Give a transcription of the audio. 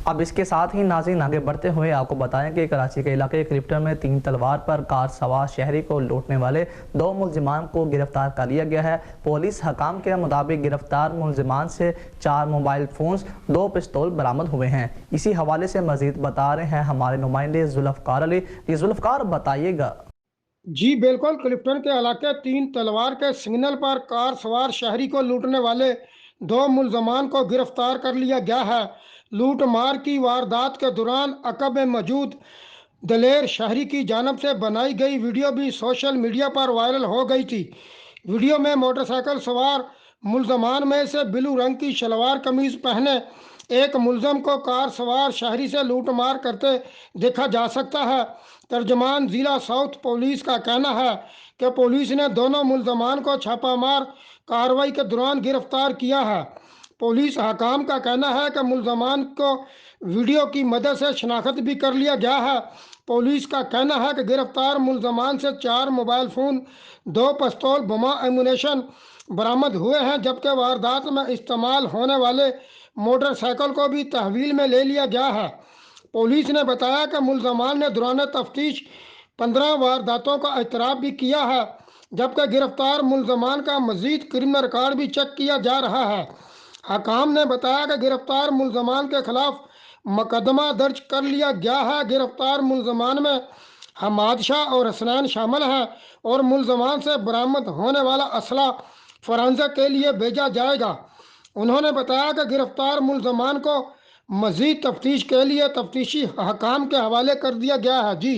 اب اس کے ساتھ ہی ناظرین آگے بڑھتے ہوئے آپ کو بتائیں کہ کراچی کے علاقے کرپٹن میں 3 تلوار پر کار سوار شہری کو لوٹنے والے 2 ملزمان کو گرفتار کر لیا گیا ہے۔ پولیس حکام کے مطابق گرفتار ملزمان سے 4 موبائل فونز 2 پستول برآمد ہوئے ہیں۔ اسی حوالے سے مزید بتا رہے ہیں ہمارے نمائندے ذوالفقار علی۔ ذوالفقار بتائیے گا۔ جی بالکل، کلفٹن کے علاقے 3 تلوار کے سگنل پر کار سوار شہری کو لوٹنے والے 2 ملزمان کو گرفتار کر لیا گیا ہے۔ لوٹ مار کی واردات کے دوران عقب میں موجود دلیر شہری کی جانب سے بنائی گئی ویڈیو بھی سوشل میڈیا پر وائرل ہو گئی تھی۔ ویڈیو میں موٹر سائیکل سوار ملزمان میں سے بلو رنگ کی شلوار قمیض پہنے ایک ملزم کو کار سوار شہری سے لوٹ مار کرتے دیکھا جا سکتا ہے۔ ترجمان ضلع ساؤتھ پولیس کا کہنا ہے کہ پولیس نے دونوں ملزمان کو چھاپہ مار کارروائی کے دوران گرفتار کیا ہے۔ پولیس حکام کا کہنا ہے کہ ملزمان کو ویڈیو کی مدد سے شناخت بھی کر لیا گیا ہے۔ پولیس کا کہنا ہے کہ گرفتار ملزمان سے 4 موبائل فون، 2 پستول بما ایمونیشن برآمد ہوئے ہیں، جبکہ واردات میں استعمال ہونے والے موٹر سائیکل کو بھی تحویل میں لے لیا گیا ہے۔ پولیس نے بتایا کہ ملزمان نے دوران تفتیش 15 وارداتوں کا اعتراف بھی کیا ہے، جبکہ گرفتار ملزمان کا مزید کرمنل ریکارڈ بھی چیک کیا جا رہا ہے۔ حکام نے بتایا کہ گرفتار ملزمان کے خلاف مقدمہ درج کر لیا گیا ہے۔ گرفتار ملزمان میں حماد شاہ اور حسنین شامل ہیں اور ملزمان سے برآمد ہونے والا اسلحہ فورینسک کے لیے بھیجا جائے گا۔ انہوں نے بتایا کہ گرفتار ملزمان کو مزید تفتیش کے لیے تفتیشی حکام کے حوالے کر دیا گیا ہے۔ جی